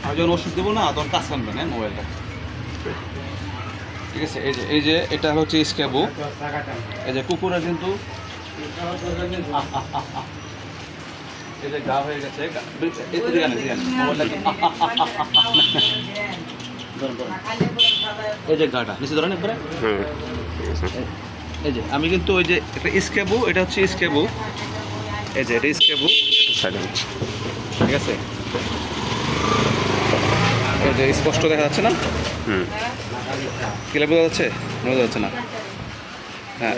আমি যখন ওষুধ দেবো না তখন কাজ কানবেন, হ্যাঁ মোবাইলটা, ঠিক আছে। এই যে এটা হচ্ছে স্ক্যাবু, এই যে কুকুরের কিন্তু এই যে গা হয়ে গেছে, এই যে গাটা নিচে ধরেন একবারে। এই যে আমি কিন্তু ওই যে একটা স্ক্যাবু, এটা হচ্ছে স্ক্যাবু, এই যে এটা স্ক্যাবু, ঠিক আছে। এই যে স্পষ্ট দেখা যাচ্ছে না? ক্লিয়ার বোঝা যাচ্ছে? বোঝা যাচ্ছে না? হ্যাঁ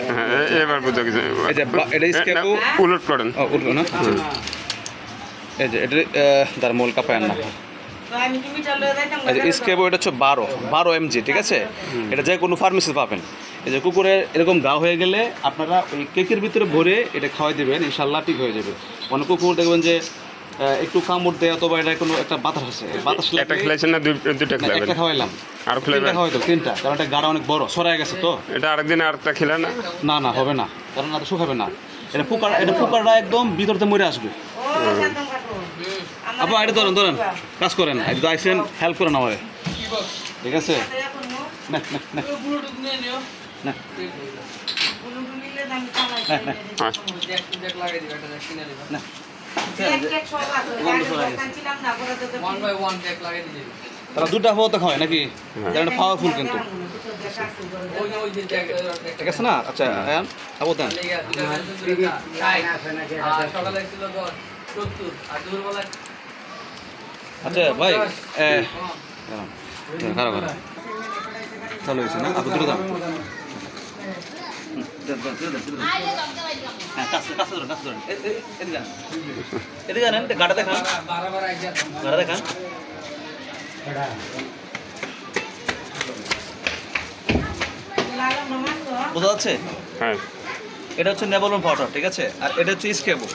এবার বুঝা গেছে। এই যে এটা স্ক্যাবু উলট করেন। ও উল্টো না? এই যে এটা তার মূল কাপায় না। স্ক্যাবু এটা হচ্ছে 12 mg, ঠিক আছে। এটা যে কোনো ফার্মেসিতে পাবেন। এই যে কুকুরের এরকম গা হয়ে গেলে আপনারা ওই কেকের ভিতরে ভরে এটা খাওয়াই দেবেন, ইনশাল্লাহ ঠিক হয়ে যাবে। অনেক কুকুর দেখবেন যে একটু কামড় দেয় অথবা এটা কোনো একটা বাতাস আছে, বাতাস একটা খেলাইছেন না দুইটা খেলাবেন? একটা খাওয়াইলাম, আর খেলাবেন? খাওয়াই তো তিনটা, কারণ এটা গাড়া অনেক বড় সরাই গেছে তো। এটা আরেকদিন আরেকটা খেলা না? না না হবে না, কারণ না তো শুকাবে না। এটা পোকাটা একদম ভিতরতে মরে আসবে। আপা এটা ধরেন কাজ করেন, এটা আইসেন হেল্প করেন আমারে, ঠিক আছে। না না না না না তারা দুটা হবো তো খাওয়ায় নাকি? এটা পাওয়ারফুল কিন্তু, ঠিক আছে না? আচ্ছা খাবো দেন। আচ্ছা ভাই খারাপ খারাপ চালু হয়েছে না? আপনি দুটো দাম গাড়া দেখান, গাড়া দেখান। বোঝা যাচ্ছে? হ্যাঁ, এটা হচ্ছে নেবলন পাউডার, ঠিক আছে। আর এটা হচ্ছে স্ক্যাবু,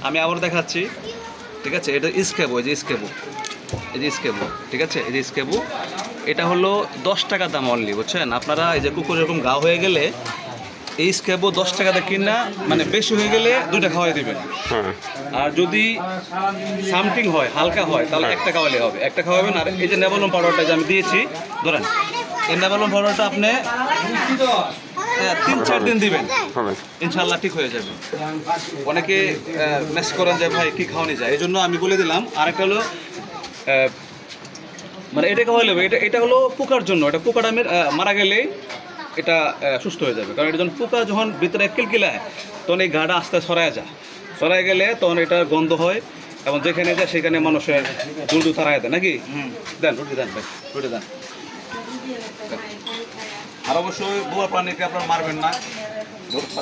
আমি আবার দেখাচ্ছি, ঠিক আছে। এটা স্ক্যাবু, এই যে স্ক্যাবু, এই যে স্ক্যাবু, ঠিক আছে। এই যে স্ক্যাবু, এটা হলো 10 টাকা দাম অনলি, বুঝছেন আপনারা। এই যে কুকুর এরকম গা হয়ে গেলে এই স্ক্যাবু 10 টাকাতে কিনা, মানে বেশি হয়ে গেলে দুইটা খাওয়াই দেবেন। আর যদি সামথিং হয়, হালকা হয়, তাহলে একটা খাওয়ালে হবে, একটা খাওয়াবেন। আর এই যে নেবলন পাউডারটা যে আমি দিয়েছি, ধরেন এই নেবলন পাউডারটা আপনি 3-4 দিন দিবেন, ইনশাল্লাহ ঠিক হয়ে যাবে। অনেকে মেস করেন যে ভাই কি খাওয়ানি যায়, এই জন্য আমি বলে দিলাম। আরেকটা হলো মানে এটা খাওয়াই নেবে, এটা হলো পোকার জন্য। এটা পোকাটা মারা গেলে এটা সুস্থ হয়ে যাবে, কারণ এটা যখন পোকা যখন ভিতরে কিলকিলায় তখন এই ঘাটা আস্তে সরায় যায়, সরাই গেলে তখন এটা গন্ধ হয়, এবং যেখানে যায় সেখানে মানুষের দুধ তারাই দেয় নাকি। দেন রুটি দেন ভাই, রুটি দেন। আর অবশ্যই বুয়া প্রাণীকে আপনারা মারবেন না,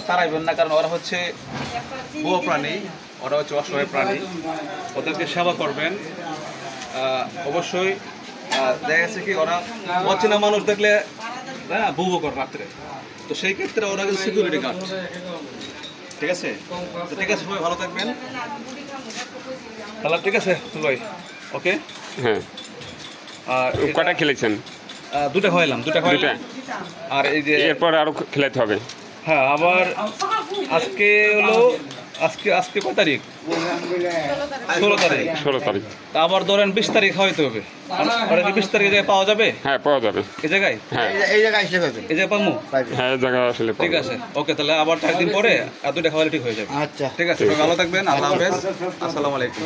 তাড়াইবেন না, কারণ ওরা হচ্ছে বুয়া প্রাণী, ওরা হচ্ছে অসহায় প্রাণী, ওদেরকে সেবা করবেন। অবশ্যই দেখা গেছে কি ওরা অচেনা মানুষ দেখলে হ্যাঁ বুবো কর রাত্রে, তো সেই ক্ষেত্রে ওরা কিন্তু সিকিউরিটি গার্ড, ঠিক আছে। তো ঠিক আছে, সবাই ভালো থাকবেন, তাহলে ঠিক আছে ভাই, ওকে। হ্যাঁ, আর কটা খেলেছেন? দুটা খাওয়াইলাম, দুটা খাওয়াইলাম। আর এই যে এরপর আরো খেলাতে হবে। হ্যাঁ, আবার আজকে হলো আজকে কয় তারিখ? 16 তারিখ। 16 তারিখ। তা আবার ধরেন 20 তারিখ হয়তো হবে। আর 20 তারিখে পাওয়া যাবে? হ্যাঁ, পাওয়া যাবে। এই জায়গায়? হ্যাঁ, এই জায়গায় আসলে পাবে। এই জায়গায় পাবো? হ্যাঁ, এই জায়গায় আসলে ঠিক আছে, ওকে। তাহলে আবার 4 দিন পরে আর দুইটা খাওয়ালে ঠিক হয়ে যাবে। আচ্ছা, ঠিক আছে, ভালো থাকবেন। আল্লাহ হাফেজ, আসসালামু আলাইকুম।